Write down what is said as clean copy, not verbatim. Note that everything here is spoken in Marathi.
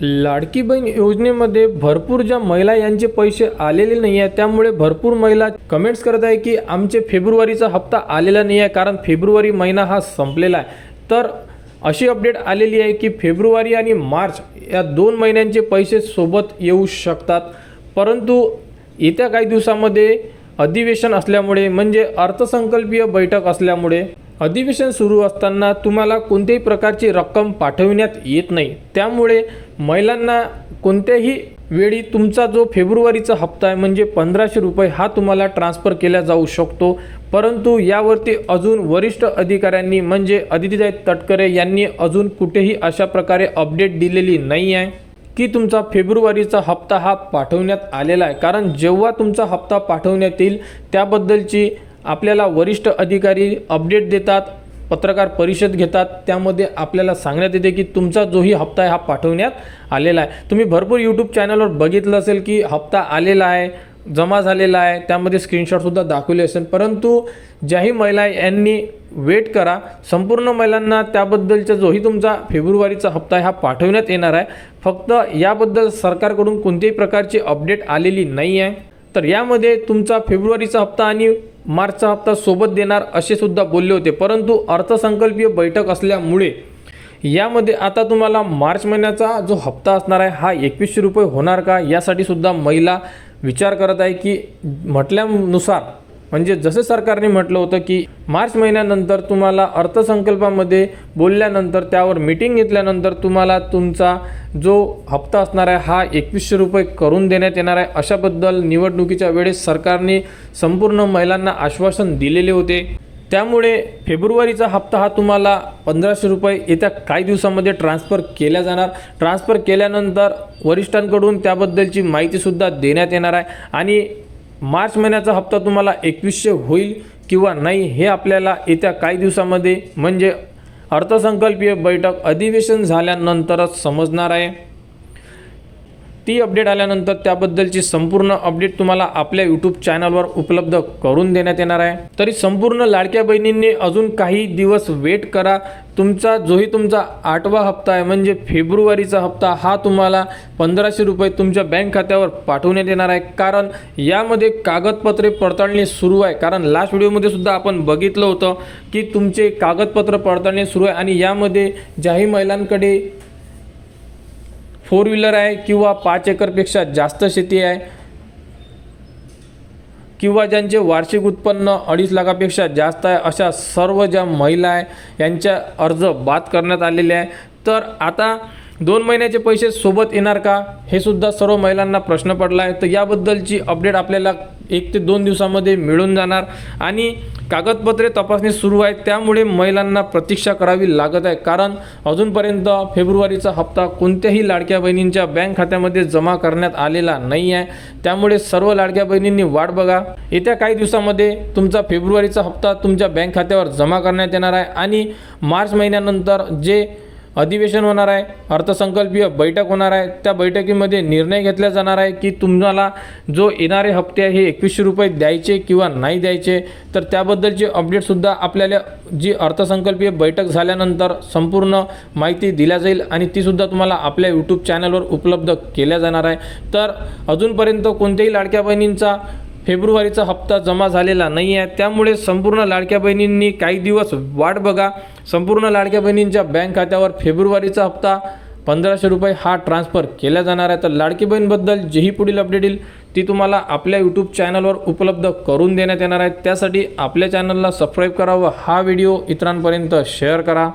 लाडकी बहीण योजनेमध्ये भरपूर ज्या महिला यांचे पैसे आलेले नाही आहे, त्यामुळे भरपूर महिला कमेंट्स करत आहे की आमचे फेब्रुवारीचा हप्ता आलेला नाही आहे, कारण फेब्रुवारी महिना हा संपलेला आहे। तर अशी अपडेट आलेली आहे की फेब्रुवारी आणि मार्च या 2 महिन्यांचे पैसे सोबत येऊ शकतात, परंतु येत्या काही दिवसामध्ये अधिवेशन असल्यामुळे म्हणजे अर्थसंकल्पीय बैठक असल्यामुळे अधिवेशन सुरू असताना तुम्हाला कोणत्याही प्रकारची रक्कम पाठविण्यात येत नाही। त्यामुळे महिलांना कोणत्याही वेळी तुमचा जो फेब्रुवारीचा हप्ता आहे म्हणजे 1500 रुपये हा तुम्हाला ट्रान्सफर केला जाऊ शकतो, परंतु यावरती अजून वरिष्ठ अधिकाऱ्यांनी म्हणजे अदितीताई तटकरे यांनी अजून कुठेही अशा प्रकारे अपडेट दिलेली नाही आहे की तुमचा फेब्रुवारीचा हप्ता हा पाठवण्यात आलेला आहे। कारण जेव्हा तुमचा हप्ता पाठवण्यात येईल त्याबद्दलची आपल्याला वरिष्ठ अधिकारी अपडेट देतात, पत्रकार परिषद घेतात, त्यामध्ये आपल्याला सांगण्यात येते की तुमचा जोही हप्ता आहे हा पाठवण्यात आलेला आहे। तुम्ही भरपूर यूट्यूब चॅनलवर बघितलं असेल की हप्ता आलेला आहे, जमा झालेला आहे, त्यामध्ये स्क्रीनशॉटसुद्धा दाखवले असेल, परंतु ज्याही महिला यांनी वेट करा, संपूर्ण महिलांना त्याबद्दलचा जोही तुमचा फेब्रुवारीचा हप्ता आहे हा पाठवण्यात येणार आहे। फक्त याबद्दल सरकारकडून कोणत्याही प्रकारची अपडेट आलेली नाही आहे। तर यामध्ये तुमचा फेब्रुवारीचा हप्ता आणि मार्चचा हप्ता सोबत देणार असे सुद्धा बोलले होते, परंतु अर्थसंकल्पीय बैठक असल्यामुळे यामध्ये आता तुम्हाला मार्च महिन्याचा जो हप्ता असणार आहे हा 2100 रुपये होणार का, यासाठी सुद्धा महिला विचार करत आहे की म्हटल्यानुसार म्हणजे जसे सरकारने म्हटलं होतं की मार्च महिन्यानंतर तुम्हाला अर्थसंकल्पामध्ये बोलल्यानंतर त्यावर मीटिंग घेतल्यानंतर तुम्हाला तुमचा जो हप्ता असणार आहे हा 2100 रुपये करून देण्यात येणार आहे, अशाबद्दल निवडणुकीच्या वेळेस सरकारने संपूर्ण महिलांना आश्वासन दिलेले होते। त्यामुळे फेब्रुवारीचा हप्ता हा तुम्हाला 1500 रुपये येत्या काही दिवसांमध्ये ट्रान्सफर केला जाणार। ट्रान्सफर केल्यानंतर वरिष्ठांकडून त्याबद्दलची माहितीसुद्धा देण्यात येणार आहे आणि मार्च महिन्याचा हप्ता तुम्हाला 2100 होईल किंवा नाही हे आपल्याला येत्या काही दिवसांमध्ये म्हणजे अर्थसंकल्पीय बैठक अधिवेशन झाल्यानंतरच समजणार आहे। ती अपडेट आल्यानंतर त्याबद्दलची संपूर्ण अपडेट तुम्हाला आपल्या यूट्यूब चॅनलवर उपलब्ध करून देण्यात येणार आहे। तरी संपूर्ण लाडक्या बहिणींनी अजून काही दिवस वेट करा। तुमचा जोही तुमचा 8वा हप्ता आहे म्हणजे फेब्रुवारीचा हप्ता हा तुम्हाला 1500 रुपये तुमच्या बँक खात्यावर पाठवण्यात येणार आहे, कारण यामध्ये कागदपत्रे पडताळणी सुरू आहे। कारण लास्ट व्हिडिओमध्ये सुद्धा आपण बघितलं होतं की तुमचे कागदपत्र पडताळणी सुरू आहे आणि यामध्ये ज्याही महिलांकडे 4 व्हीलर आहे किंवा 5 एकरपेक्षा जास्त शेती आहे किंवा ज्यांचे वार्षिक उत्पन्न 2.5 लाखापेक्षा जास्त आहे, अशा सर्व ज्या महिला आहे यांच्या अर्ज बाद करण्यात आलेले आहे। तर आता 2 महिन्याचे पैसे सोबत येणार का हे सुद्धा सर्व महिलांना प्रश्न पडला आहे। तर याबद्दलची अपडेट आपल्याला 1 ते 2 दिवसांमध्ये मिळून जाणार आणि कागदपत्रे तपासणी सुरू आहे, त्यामुळे महिलांना प्रतीक्षा करावी लागत आहे, कारण अजूनपर्यंत फेब्रुवारीचा हप्ता कोणत्याही लाडक्या बहिणींच्या बँक खात्यामध्ये जमा करण्यात आलेला नाही आहे। त्यामुळे सर्व लाडक्या बहिणींनी वाट बघा, येत्या काही दिवसांमध्ये तुमचा फेब्रुवारीचा हप्ता तुमच्या बँक खात्यावर जमा करण्यात येणार आहे आणि मार्च महिन्यानंतर जे अधिवेशन होणार आहे, अर्थसंकल्पीय बैठक होणार आहे, त्या बैठकीमध्ये निर्णय घेतला जाणार आहे की तुम्हाला जो येणारे हप्ते आहे हे 2100 रुपये द्यायचे किंवा नाही द्यायचे। तर त्याबद्दलची अपडेटसुद्धा आपल्याला जी अर्थसंकल्पीय बैठक झाल्यानंतर संपूर्ण माहिती दिल्या जाईल आणि तीसुद्धा तुम्हाला आपल्या यूट्यूब चॅनलवर उपलब्ध केल्या जाणार आहे। तर अजूनपर्यंत कोणत्याही लाडक्या बहिणींचा फेब्रुवारीचा हप्ता जमा झालेला नाही आहे, त्यामुळे संपूर्ण लाडक्या बहिणींनी काही दिवस वाट बघा। संपूर्ण लाडक्या बहिणींच्या बँक खात्यावर फेब्रुवारीचा हप्ता 1500 रुपये हा ट्रान्सफर केला जाणार आहे। तर लाडकी बहीणबद्दल जेही पुढील अपडेट येईल ती तुम्हाला आपल्या यूट्यूब चॅनलवर उपलब्ध करून देण्यात येणार आहे। त्यासाठी आपल्या चॅनलला सबस्क्राईब करा व हा व्हिडिओ इतरांपर्यंत शेअर करा।